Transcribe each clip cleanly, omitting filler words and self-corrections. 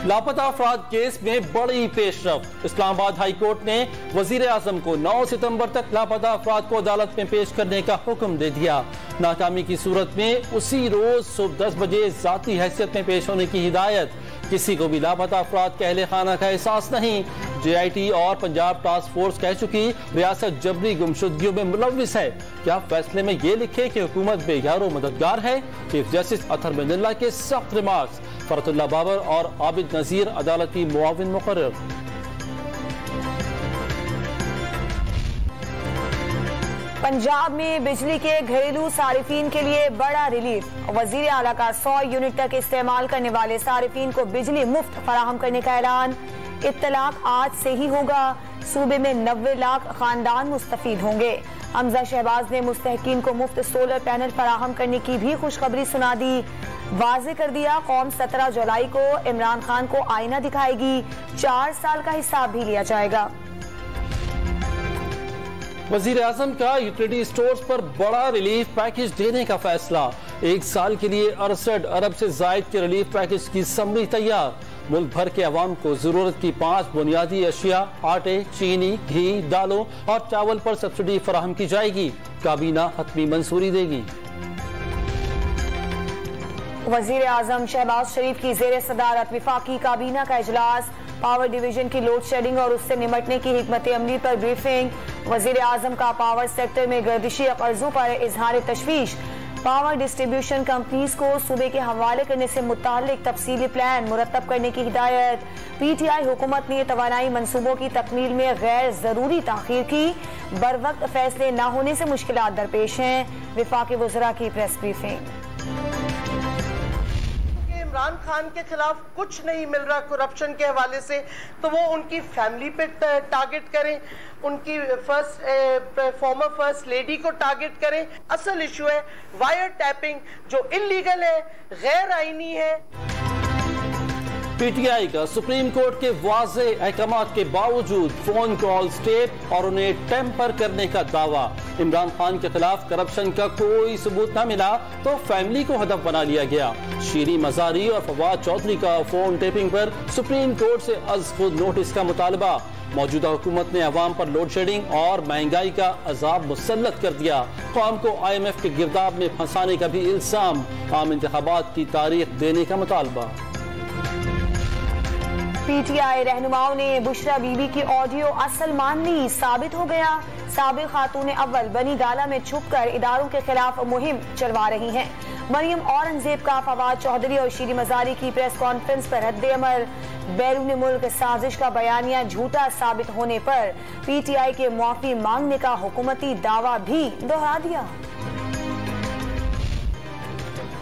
लापता अफराद केस में बड़ी पेशरफ। इस्लामाबाद हाई कोर्ट ने वजीर आजम को 9 सितंबर तक लापता अफराद को अदालत में पेश करने का हुक्म दे दिया। नाकामी की सूरत में उसी रोज सुबह 10 बजे जाती हैसियत में पेश होने की हिदायत। किसी को भी लापता अफराद के अहले खाना का एहसास नहीं। JIT और पंजाब टास्क फोर्स कह चुकी रियासत जबरी गुमशुदगियों में मुलविस है। क्या फैसले में ये लिखे कि हुकूमत बेगारो मददगार है? चीफ जस्टिस अतहर बिस्मिल्लाह के सख्त रिमार्क्स। फरतुल्लाह बाबर और आबिद नजीर अदालती मुआविन मुकर्रर। पंजाब में बिजली के घरेलू सारिफीन के लिए बड़ा रिलीफ। वजीर आला का 100 यूनिट तक इस्तेमाल करने वाले सारिफीन को बिजली मुफ्त फराहम करने का ऐलान। इत्तलाक आज से ही होगा। सूबे में 90 लाख खानदान मुस्तफीद होंगे। हमजा शहबाज ने मुस्तहकीन को मुफ्त सोलर पैनल फराहम करने की भी खुशखबरी सुना दी। वाजे कर दिया कौम 17 जुलाई को इमरान खान को आईना दिखाएगी। 4 साल का हिसाब भी लिया जाएगा। वजीर आजम का यूटिलिटी स्टोर्स पर बड़ा रिलीफ पैकेज देने का फैसला। 1 साल के लिए 68 अरब से जायद के रिलीफ पैकेज की समरी तैयार। मुल्क भर के अवाम को जरूरत की 5 बुनियादी अशिया आटे, चीनी, घी, दालों और चावल पर सब्सिडी फराहम की जाएगी। काबीना हतमी मंजूरी देगी। वजीर आजम शहबाज शरीफ की जेर सदारत विफाकी काबीना का इजलास। पावर डिवीजन की लोड शेडिंग और उससे निमटने की हिकमत अमली पर ब्रीफिंग। वजीर आजम का पावर सेक्टर में गर्दिशी कर्जों पर इजहार तशवीश। पावर डिस्ट्रीब्यूशन कंपनीज को सूबे के हवाले करने से मुताल्लिक तफसीली प्लान मुरतब करने की हिदायत। PTI हुकूमत ने तवानाई मंसूबों की तकमील में गैर जरूरी ताखीर की। बर वक्त फैसले न होने से मुश्किलात दरपेश हैं। विफाकी वज़रा की प्रेस ब्रीफिंग। इमरान खान के खिलाफ कुछ नहीं मिल रहा करप्शन के हवाले से, तो वो उनकी फैमिली पे टारगेट करें, उनकी फॉर्मर फर्स्ट लेडी को टारगेट करें। असल इशू है वायर टैपिंग, जो इलीगल है, गैर आईनी है। PTI का सुप्रीम कोर्ट के वाज़े अहकामात के बावजूद फोन कॉल्स टेप और उन्हें टेम्पर करने का दावा। इमरान खान के खिलाफ करप्शन का कोई सबूत न मिला तो फैमिली को हदफ बना लिया गया। शीरी मजारी और फवाद चौधरी का फोन टेपिंग पर सुप्रीम कोर्ट से अज खुद नोटिस का मुतालबा। मौजूदा हुकूमत ने अवाम पर लोड शेडिंग और महंगाई का अजाब मुसल्लत कर दिया। कौम को IMF के गिरदाब में फंसाने का भी इल्जाम। आम इंतखाबात की तारीख देने का मुतालबा। PTI रहनुमाओं ने बुशरा बीबी की ऑडियो असल मान ली। साबित हो गया साबिक खातून अव्वल बनी गाला में छुपकर इदारों के खिलाफ मुहिम चलवा रही हैं। मरियम औरंगजेब का फवाद चौधरी और शीरी मजारी की प्रेस कॉन्फ्रेंस पर रद्द अमल। बैरून मुल्क साजिश का बयानिया झूठा साबित होने पर PTI के मुआफी मांगने का हुकूमती दावा भी दोहरा दिया।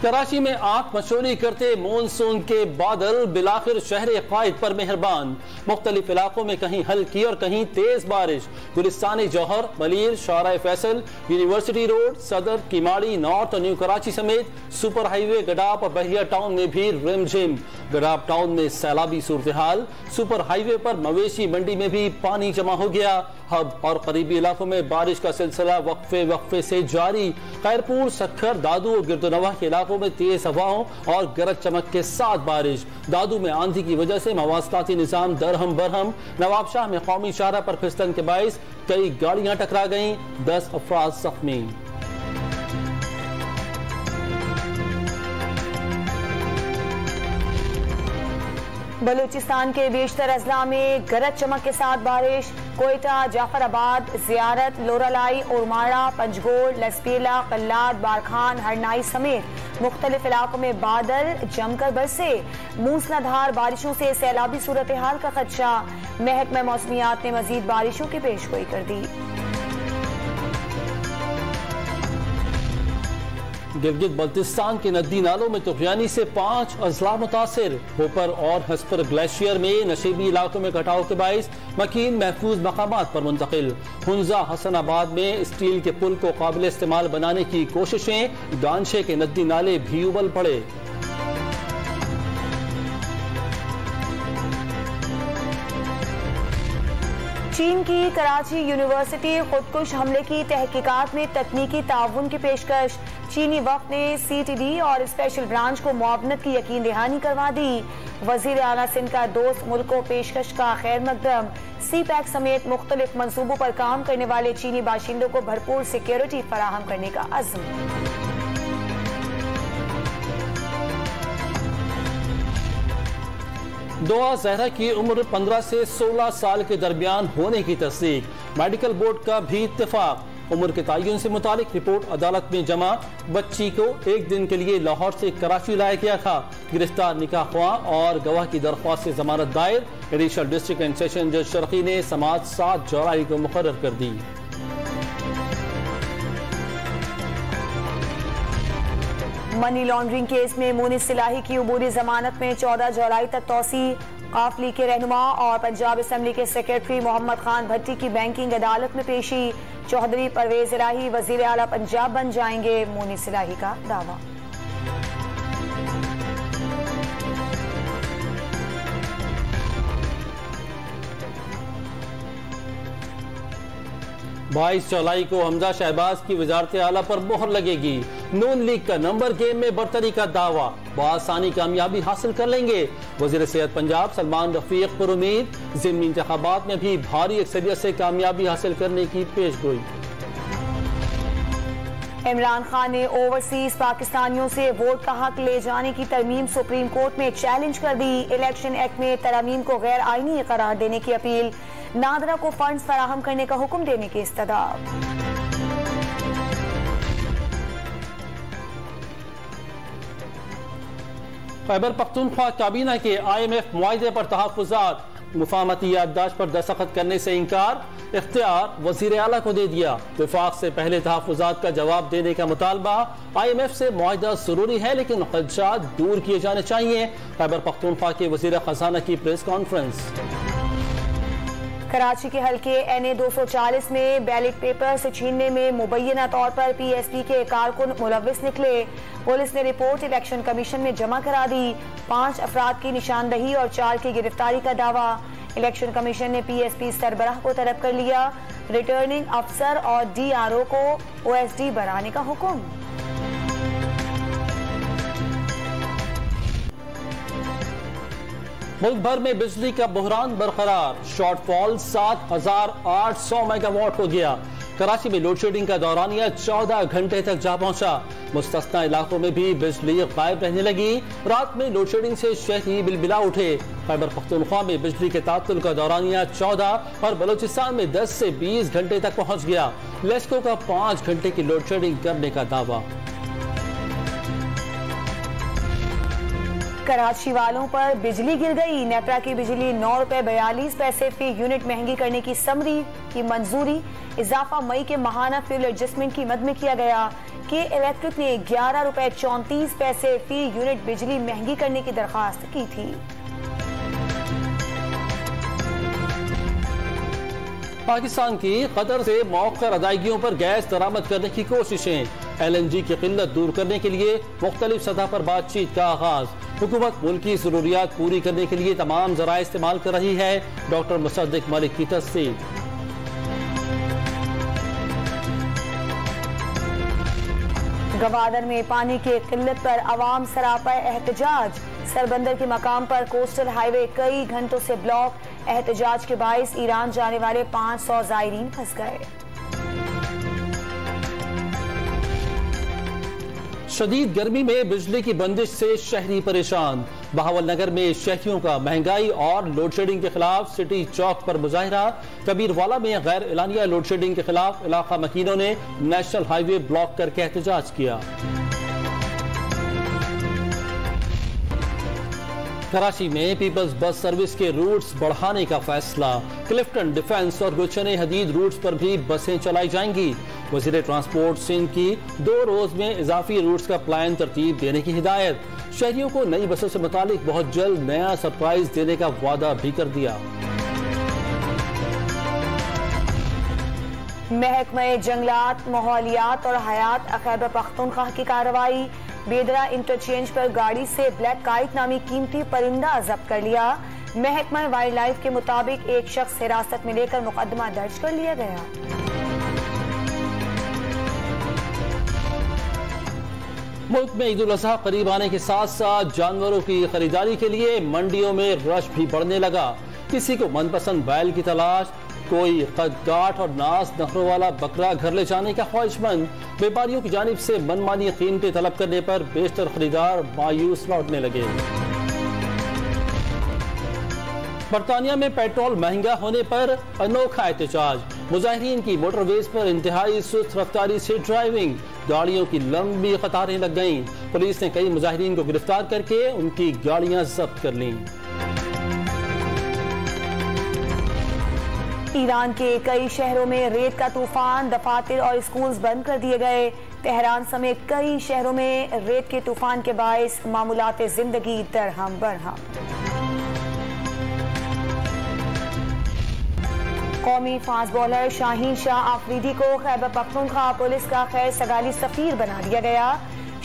कराची में आंख मशोरी करते मानसून के बादल बिलाखिर शहर कायद पर मेहरबान। मुख्तलिफ इलाकों में कहीं हल्की और कहीं तेज बारिश। गुलिस्तानी जौहर, मलीर, शाहराह फैसल, यूनिवर्सिटी रोड, सदर, किमाड़ी, नॉर्थ और न्यू कराची समेत सुपर हाईवे गडाप और बहिया टाउन में भी रिमझिम। गडाप टाउन में सैलाबी सूरत हाल। सुपर हाईवे पर मवेशी मंडी में भी पानी जमा हो गया। हब और करीबी इलाकों में बारिश का सिलसिला वक्फे वक्फे से जारी। खैरपुर, सखर, दादू और गिरदोनवाह के इलाकों में तेज हवाओं और गरज चमक के साथ बारिश। दादू में आंधी की वजह से मवासलाती निजाम दरहम बरहम। नवाबशाह में कौमी शाहरा पर फिसलन के बाइस कई गाड़ियां टकरा गईं। 10 अफराद जख्मी। बलूचिस्तान के बेशतर अजला में गरज चमक के साथ बारिश। कोयटा, जाफराबाद, जियारत, लोरालाई, उरमाड़ा, पंजगोल, लसपेला, कल्लाद, बारखान, हरनाई समेत मुख्तलिफ इलाकों में बादल जमकर बरसे। मूसलाधार बारिशों से सैलाबी सूरत हाल का खदशा। महकमा मौसमियात ने मजीद बारिशों की पेशगोई कर दी। गिलगित बल्तिस्तान के नदी नालों में तुगयानी से 5 अजला मुतासिर। होपर और हस्पर ग्लेशियर में नशीबी इलाकों में कटाव के बाइस मकीन महफूज मकामात पर मुंतकिल। हुंजा हसनाबाद में स्टील के पुल को काबिल इस्तेमाल बनाने की कोशिशें। दानशे के नदी नाले भी उबल पड़े। चीन की कराची यूनिवर्सिटी खुदकुश हमले की तहकीकात में तकनीकी ताउन की पेशकश। चीनी वफ्द ने CTD और स्पेशल ब्रांच को मुआवनत की यकीन दहानी करवा दी। वजीर आला सिंध का दोस्त मुल्क को पेशकश का खैर मकदम। CPEC समेत मुख्तलिफ मंसूबों पर काम करने वाले चीनी बाशिंदों को भरपूर सिक्योरिटी फराहम करने का अज़्म। दुआ जहरा की उम्र 15 से 16 साल के दरमियान होने की तस्दीक। मेडिकल बोर्ड का भी इत्तेफाक। उम्र के तयन से मुतालिक रिपोर्ट अदालत में जमा। बच्ची को एक दिन के लिए लाहौर से कराची लाया गया था। गिरफ्तार निकाह ख्वाह और गवाह की दरख्वास्त से जमानत दायर। एडिशनल डिस्ट्रिक्ट एंड सेशन जज शर्की ने समाअत 7 जुलाई को मुकर्रर कर दी। मनी लॉन्ड्रिंग केस में मुनीस सिलाही की उबूरी जमानत में 14 जुलाई तक तौसी। काफ लीग के रहनुमा और पंजाब असम्बली के सेक्रेटरी मोहम्मद खान भट्टी की बैंकिंग अदालत में पेशी। चौधरी परवेज इलाही वजीर आला पंजाब बन जाएंगे, मुनीस सिलाही का दावा। बाईस जुलाई को हमजा शहबाज की वजारत आला पर मोहर लगेगी। नून लीग का नंबर गेम में बरतरी का दावा। बआसानी कामयाबी हासिल कर लेंगे। वजीर सेहत पंजाब सलमान रफीक पर उम्मीद। ज़िमनी इंतखाबात में भी भारी अक्सरियत से कामयाबी हासिल करने की पेशगोई। इमरान खान ने ओवरसीज पाकिस्तानियों से वोट का हक ले जाने की तरमीम सुप्रीम कोर्ट में चैलेंज कर दी। इलेक्शन एक्ट में तरमीम को गैर आईनी करार देने की अपील। नादरा को फंड्स फराहम करने का हुक्म देने की इस्तदा। खैबर पख्तूनख्वा काबीना के IMF मुआहदे पर तहफ़्फ़ुज़ात। मुफाहमती याददाश्त पर दस्तखत करने से इंकार। इख्तियार वज़ीर आला को दे दिया। विफाक से पहले तहफ़्फ़ुज़ात का जवाब देने का मुतालबा। IMF से मुआहदा ज़रूरी है लेकिन ख़दशात दूर किए जाने चाहिए। खैबर पख्तूनख्वा के वज़ीर ख़ज़ाना की प्रेस कॉन्फ्रेंस। कराची के हल्के NA 240 में बैलेट पेपर से छीनने में मुबैना तौर पर PSP के कारकुन मुलव्विस निकले। पुलिस ने रिपोर्ट इलेक्शन कमीशन में जमा करा दी। 5 अफराद की निशानदही और 4 की गिरफ्तारी का दावा। इलेक्शन कमीशन ने PSP सरबराह को तलब कर लिया। रिटर्निंग अफसर और DRO को OSD बनाने का हुक्म। मुल्क भर में बिजली का बहरान बरकरार। शॉर्टफॉल 7,800 मेगावाट हो गया। कराची में लोड शेडिंग का दौरानिया 14 घंटे तक जा पहुंचा। मुस्तस्ना इलाकों में भी बिजली गायब रहने लगी। रात में लोड शेडिंग से शहरी बिलबिला उठे। खैबर पख्तूनख्वा में बिजली के तातुल का दौरानिया 14 और बलूचिस्तान में 10 से 20 घंटे तक पहुंच गया। लेस्को का 5 घंटे की लोड शेडिंग करने का दावा। कराची वालों पर बिजली गिर गई। नेपरा की बिजली 9 रुपए 42 पैसे फी यूनिट महंगी करने की समरी की मंजूरी। इजाफा मई के माहाना फ्यूल एडजस्टमेंट की मद में किया गया। के इलेक्ट्रिक ने 11 रुपए 34 पैसे फी यूनिट बिजली महंगी करने की दरखास्त की थी। पाकिस्तान की कतर से मौखर अदायगियों पर गैस दरामद करने की कोशिशें। LNG की किल्लत दूर करने के लिए मुख्तलिफ सतह पर बातचीत का आगाज। हुकूमत मुल्क की जरूरियात पूरी करने के लिए तमाम जराए इस्तेमाल कर रही है। डॉक्टर मुसद्दिक मलिक की तस्दीक। गवादर में पानी की किल्लत पर अवाम सरापा एहतजाज। सरबंदर के मकाम पर कोस्टल हाईवे कई घंटों से ब्लॉक। एहतजाज के बाइस ईरान जाने वाले 500 जायरीन फंस गए। शदीद गर्मी में बिजली की बंदिश से शहरी परेशान। बहावल नगर में शहरियों का महंगाई और लोड शेडिंग के खिलाफ सिटी चौक पर मुजाहिरा। कबीरवाला में गैर एलानिया लोड शेडिंग के खिलाफ इलाका मकीनों ने नेशनल हाईवे ब्लॉक करके एहतजाज किया। कराची में पीपल्स बस सर्विस के रूट्स बढ़ाने का फैसला। क्लिफ्टन, डिफेंस और गुलशन हदीद रूट्स पर भी बसें चलाई जाएंगी। वज़ीर ट्रांसपोर्ट सिंध की 2 रोज में इजाफी रूट्स का प्लान तरतीब देने की हिदायत। शहरियों को नई बसों से मुतालिक बहुत जल्द नया सरप्राइज देने का वादा भी कर दिया। महकमा जंगलात, माहौलियात और हयात खैबर पख्तूनख्वा की कार्रवाई। बेदरा इंटरचेंज पर गाड़ी से ब्लैक काइट नामी कीमती परिंदा जब्त कर लिया। महकमा वाइल्ड लाइफ के मुताबिक एक शख्स हिरासत में लेकर मुकदमा दर्ज कर लिया गया। मुल्क में ईद उल अजहा करीब आने के साथ साथ जानवरों की खरीदारी के लिए मंडियों में रश भी बढ़ने लगा। किसी को मनपसंद बैल की तलाश, कोई कद-काठ और नाज नखरों वाला बकरा घर ले जाने का ख्वाहिशमंद। व्यापारियों की जानिब से मनमानी कीमतें तलब करने पर बेशतर खरीदार मायूस लौटने लगे। बरतानिया में पेट्रोल महंगा होने पर अनोखा एहतजाज। मुजाहिरीन की मोटरवेज पर इंतहाई सुस्त रफ्तारी से ड्राइविंग, गाड़ियों की लंबी कतारें लग गईं। पुलिस ने कई मुजाहिरीन को गिरफ्तार करके उनकी गाड़ियां जब्त कर लीं। ईरान के कई शहरों में रेत का तूफान, दफातर और स्कूल्स बंद कर दिए गए। तेहरान समेत कई शहरों में रेत के तूफान के बायस मामूलात जिंदगी दरहम बरहम। कौमी फास्ट बॉलर शाहीन शाह आफरीदी को खैबर पख्तूनख्वा पुलिस का खैर सगाली सफीर बना दिया गया।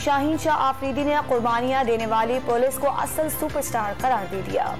शाहीन शाह आफरीदी ने कुर्बानियां देने वाली पुलिस को असल सुपरस्टार करार दे दिया।